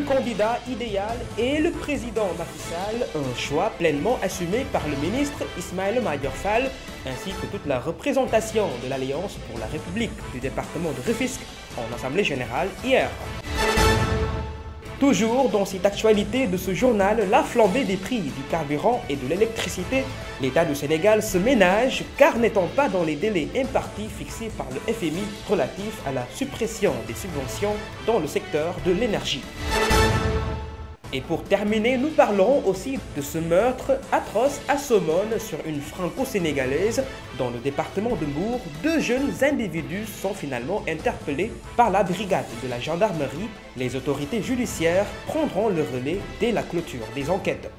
candidat idéal est le président Macky Sall, un choix pleinement assumé par le ministre Ismaïla Madior Fall ainsi que toute la représentation de l'Alliance pour la République du département de Rufisque en Assemblée générale hier. Toujours dans cette actualité de ce journal, la flambée des prix du carburant et de l'électricité, l'État du Sénégal se ménage car n'étant pas dans les délais impartis fixés par le FMI relatifs à la suppression des subventions dans le secteur de l'énergie. Et pour terminer, nous parlerons aussi de ce meurtre atroce à Somone sur une franco-sénégalaise dans le département de Mbour. Deux jeunes individus sont finalement interpellés par la brigade de la gendarmerie. Les autorités judiciaires prendront le relais dès la clôture des enquêtes.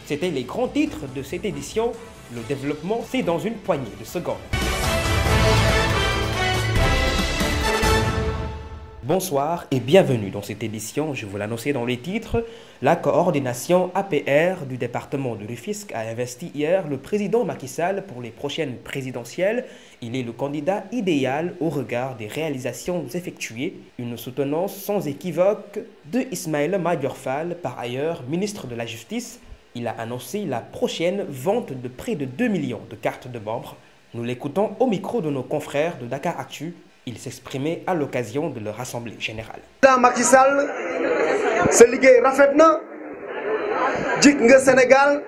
C'était les grands titres de cette édition. Le développement, c'est dans une poignée de secondes. Bonsoir et bienvenue dans cette édition. Je vous l'annonçais dans les titres. La coordination APR du département de Rufisque a investi hier le président Macky Sall pour les prochaines présidentielles. Il est le candidat idéal au regard des réalisations effectuées. Une soutenance sans équivoque de Ismaïla Madior Fall, par ailleurs ministre de la Justice. Il a annoncé la prochaine vente de près de 2 millions de cartes de membres. Nous l'écoutons au micro de nos confrères de Dakar Actu. Il s'exprimait à l'occasion de leur assemblée générale. Macky Sall, sa liggéey rafet na, jig nga Sénégal.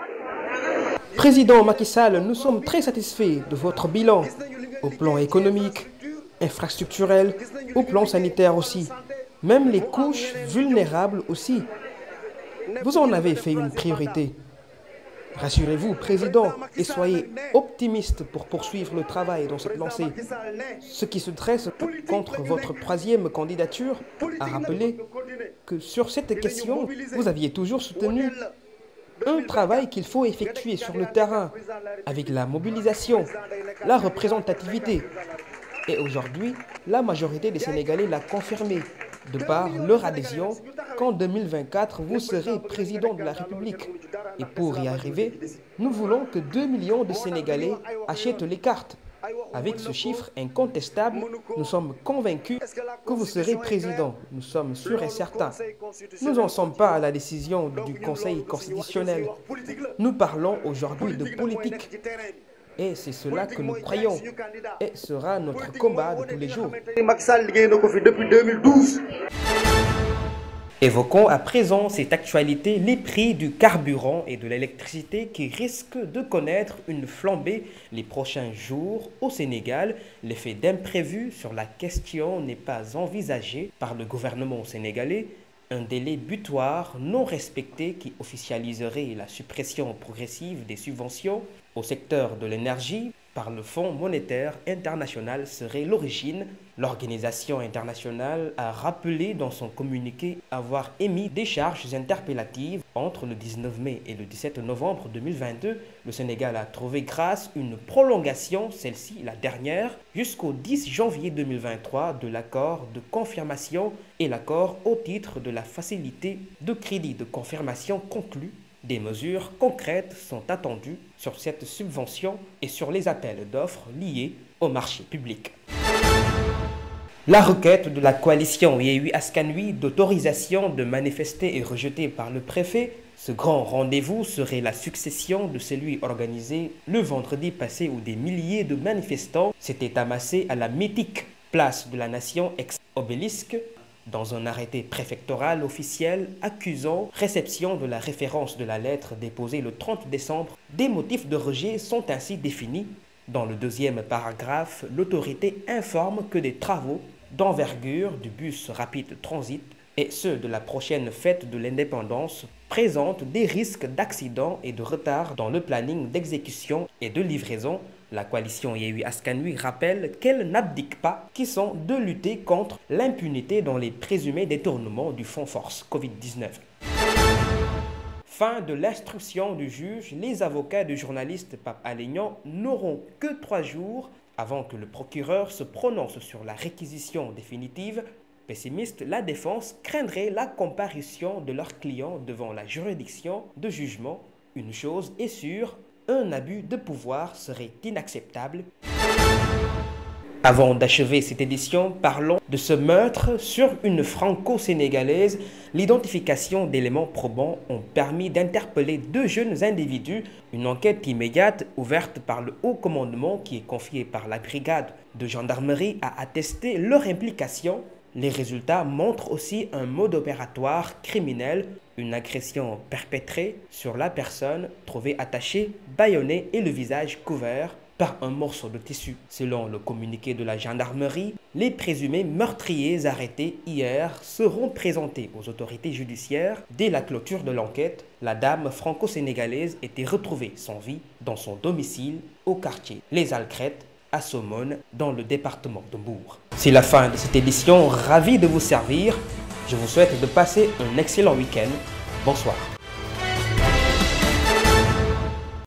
Président Macky Sall, nous sommes très satisfaits de votre bilan au plan économique, infrastructurel, au plan sanitaire aussi. Même les couches vulnérables aussi. Vous en avez fait une priorité. Rassurez-vous, Président, et soyez optimiste pour poursuivre le travail dans cette lancée. Ceux qui se dressent contre votre troisième candidature a rappelé que sur cette question, vous aviez toujours soutenu un travail qu'il faut effectuer sur le terrain, avec la mobilisation, la représentativité. Et aujourd'hui, la majorité des Sénégalais l'a confirmé, de par leur adhésion, qu'en 2024, vous serez président de la République. Et pour y arriver, nous voulons que 2 millions de Sénégalais achètent les cartes. Avec ce chiffre incontestable, nous sommes convaincus que vous serez président. Nous sommes sûrs et certains. Nous n'en sommes pas à la décision du Conseil constitutionnel. Nous parlons aujourd'hui de politique. Et c'est cela que nous croyons. Et sera notre combat de tous les jours. Depuis 2012. Évoquons à présent cette actualité, les prix du carburant et de l'électricité qui risquent de connaître une flambée les prochains jours au Sénégal. L'effet d'imprévu sur la question n'est pas envisagé par le gouvernement sénégalais. Un délai butoir non respecté qui officialiserait la suppression progressive des subventions au secteur de l'énergie par le Fonds monétaire international serait l'origine. L'organisation internationale a rappelé dans son communiqué avoir émis des charges interpellatives entre le 19 mai et le 17 novembre 2022. Le Sénégal a trouvé grâce une prolongation, celle-ci la dernière, jusqu'au 10 janvier 2023 de l'accord de confirmation et l'accord au titre de la facilité de crédit de confirmation conclu. Des mesures concrètes sont attendues sur cette subvention et sur les appels d'offres liés au marché public. La requête de la coalition Yewwi Askan Wi d'autorisation de manifester est rejetée par le préfet. Ce grand rendez-vous serait la succession de celui organisé le vendredi passé où des milliers de manifestants s'étaient amassés à la mythique place de la Nation ex-Obélisque. Dans un arrêté préfectoral officiel accusant réception de la référence de la lettre déposée le 30 décembre, des motifs de rejet sont ainsi définis. Dans le deuxième paragraphe, l'autorité informe que des travaux d'envergure du bus rapide transit et ceux de la prochaine fête de l'indépendance présentent des risques d'accident et de retard dans le planning d'exécution et de livraison. La coalition Yewwi Askan Wi rappelle qu'elle n'abdique pas, qui sont de lutter contre l'impunité dans les présumés détournements du fonds force Covid-19. Fin de l'instruction du juge, les avocats du journaliste Pape Alé Niang n'auront que 3 jours avant que le procureur se prononce sur la réquisition définitive. Pessimiste, la défense craindrait la comparution de leur client devant la juridiction de jugement. Une chose est sûre, un abus de pouvoir serait inacceptable. Avant d'achever cette édition, parlons de ce meurtre sur une franco-sénégalaise. L'identification d'éléments probants ont permis d'interpeller 2 jeunes individus. Une enquête immédiate ouverte par le haut commandement qui est confié par la brigade de gendarmerie a attesté leur implication. Les résultats montrent aussi un mode opératoire criminel, une agression perpétrée sur la personne trouvée attachée, bâillonnée et le visage couvert par un morceau de tissu. Selon le communiqué de la gendarmerie, les présumés meurtriers arrêtés hier seront présentés aux autorités judiciaires. Dès la clôture de l'enquête, la dame franco-sénégalaise était retrouvée sans vie dans son domicile au quartier Les Alcrettes à Somone, dans le département de Mbour. C'est la fin de cette édition, ravi de vous servir. Je vous souhaite de passer un excellent week-end. Bonsoir.